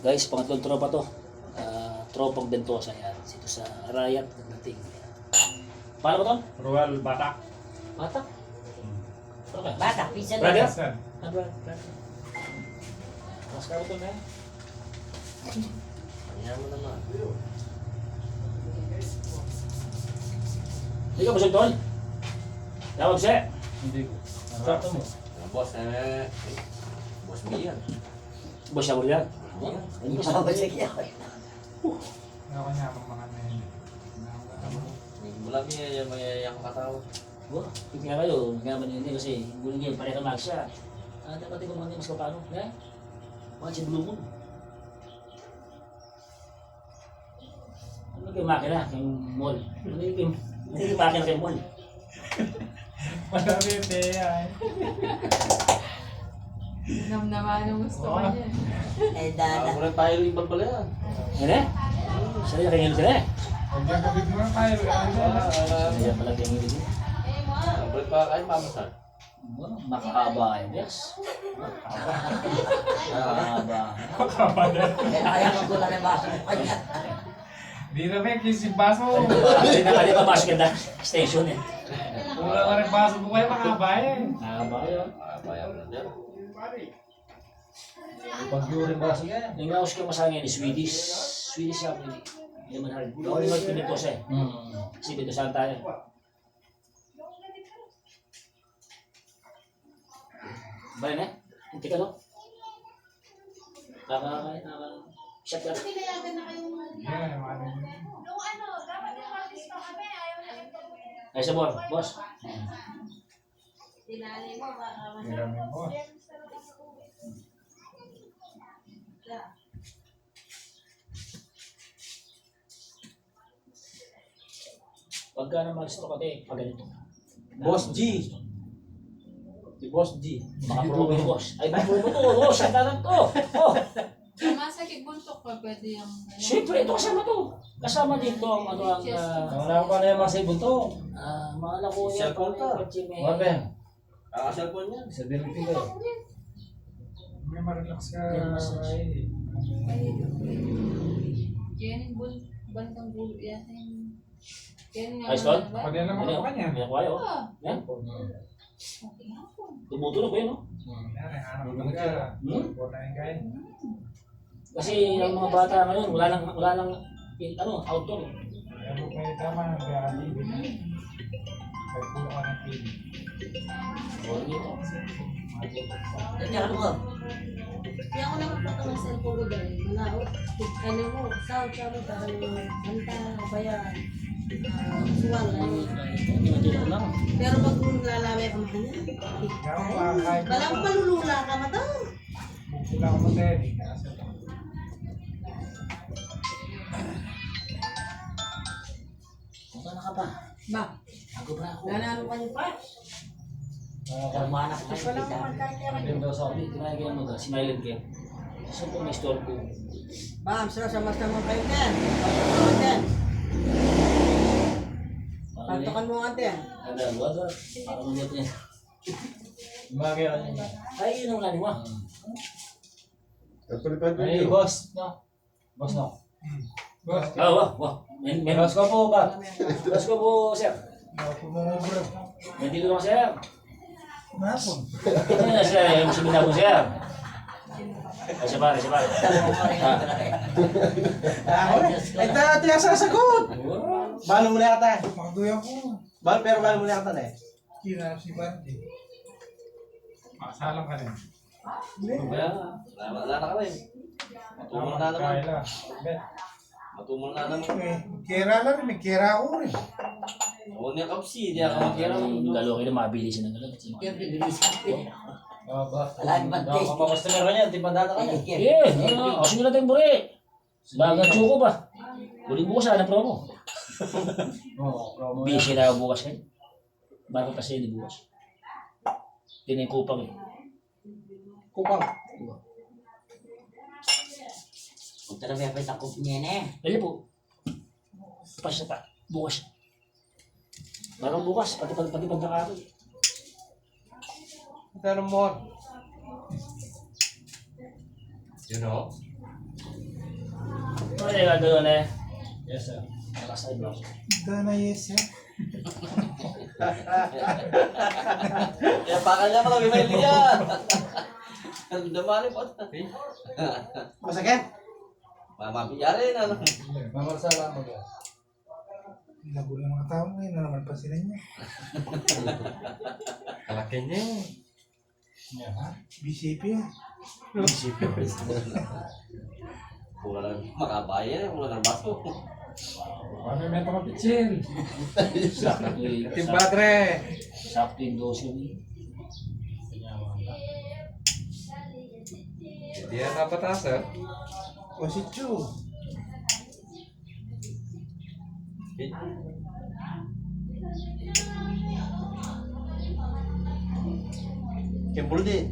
Guys, pangatlong tropa to. Tropang Bentosa yan. Dito sa Arayat, nagdating. Paano ba to? Ruel Batak. Batak? Okay. Batak, pizza Brother? Saan? Brother. Mas karo to na yan. Ayan mo naman. Hindi ka busog tol? Tawag siya. Hindi ko. Trato mo. Boss, Boss Mian. Boss siya mo yan. Hindi pa ba siya kaya? Ako niya ang mga men. Mula niya yung mayayang katawa. Wah, kaya kayo, nagaman yun din kasi guling yan, pareha mag siya. Dapat ko mga mas kapano, eh? Mga chibulungon. Ano kayo makina, yung mall? Ano yung makina kayo mall? Madami yung teya eh. Namnaman ang gusto ko niya. Eh, dada. Mula tayo yung balbala yan. Yan eh? Sa'yo kayo ngilid ka eh? Huwag yung kapit mo tayo. Sa'yo pala kayo ngilid eh? Balik pa kayo, mamasan. Makakaba eh, yes? Makakaba. Kaya ko lang yung baso mo kanya. Di na may kising baso. Hindi na kaya papasok ka na station eh. Wala ka rin baso mo kayo makabay eh. Makakaba yun. Bayaw lang dyan. Pag-during ba siya? Nangawas ka masangin ni Swedish. Swedish siya pwede. Hindi naman hard. Ako naman pinito siya eh. Kasi dito saan tayo. Bale na? Hindi ka no? Nakakain. Shot ka. Yeah, mali. Ay, sabor. Boss. Hirami mo. Pagka na mag-stock ka eh, pag ganito. Boss G. Si Boss G. Baka promo yung boss. Ay, promo to. Boss, ang dalang to. Oh. Masakit buntok pa, pwede yung... Siyempre, ito kasama to. Kasama dito ang ano ang... Wala ko na yung mga ibon to. Maala ko yan. Cellphone to. What ba? Cellphone yan. Sa Bilipin ko. May marelax ka. Yan yung bantang bulo yan. Yan nga Ayos, Tol? ba? Pag yan naman ako kanya. May nakuha yun. Yan. Okay nga po. Tumutulog ko yun, no? Yan, hanap mo ka. Wala yung kain. Kasi ang mga bata ngayon, wala lang outdoor. Kaya mo kayo tama. Kaya alibin. Kaya pulo ka ng pili. O, dito. Ganyan mo. Kaya ako nakapata ng cellphone ko dahil malaot. Ano mo, sound siya mo, parang kanta, bayan, suwal. Tinutulog lang. Pero pag lalaway ka makanya, balang malulula ka mata. Wala ko mo tayo. Punta na ka ba? Ba, Ako ba ako? nanalo ka niyo pa. Manak na Wala kita. naman kaya. Yung daw sa akin, tinagyan mo ka, smiled kayo. Saan po may store ko? Bam, sila sa mas naman kayo din. Din. Pantokan mo nga din. Ada, wala. Parang ulit niya. Bagay ka niya. Ay, yun ang lani mo. Ay, boss. No. Boss, no. Boss, Wah. May Boss ko po ba? Boss ko po, sir. pumumubro. May dito naman, sir. Mahapon. Ito na, sir. Yung sumina po, sir. Ay, siya pare. Ay, dati ang sasagot. Balo mo na yata. Makaduya ko. Pero balo mo na yata na eh. Kina si Bante. Makasalang ka rin. Wala na ka rin. Matumol na naman. Kaila. Matumol na naman. Kera lang rin. May kera ako rin. Oo niya kapsi. Di ako makira. Yung galo kayo, mabilis siya ng galo. Siyempre, bilis ka. Wala ni Bante. Kapag customer ka niya, di ba data ka niya? Kasi nyo natin buri. Bagang tsuko ba? Huling bukas na promo. Oo, promo. Busy na bukas kayo. Bago pa siya di bukas. Yun yung kupang eh. Kupang. Punta na may apay takop niya na eh. Dali po. Pasya pa. Bukas. Bago bukas, pati pagkakaroon. Pero mo. You know? mo yung gagawin eh. Yes, sir. Nakasaid mo. Dana yes, sir. Kaya pakal niya mga bimili yan. Ang damali po. Masakit? Mamapiyari na. Mamarsala mo ba? Lago ng mga tao ngayon na naman pasinan niya. Kalaki niya. Yan ha? BCP yan. Wala lang makabayan, wala lang baso. Ano may mga pitsin? Team Padre. Sakto yung dose yun eh. Hindi yan napatasan. O si Chu. Kimbul din.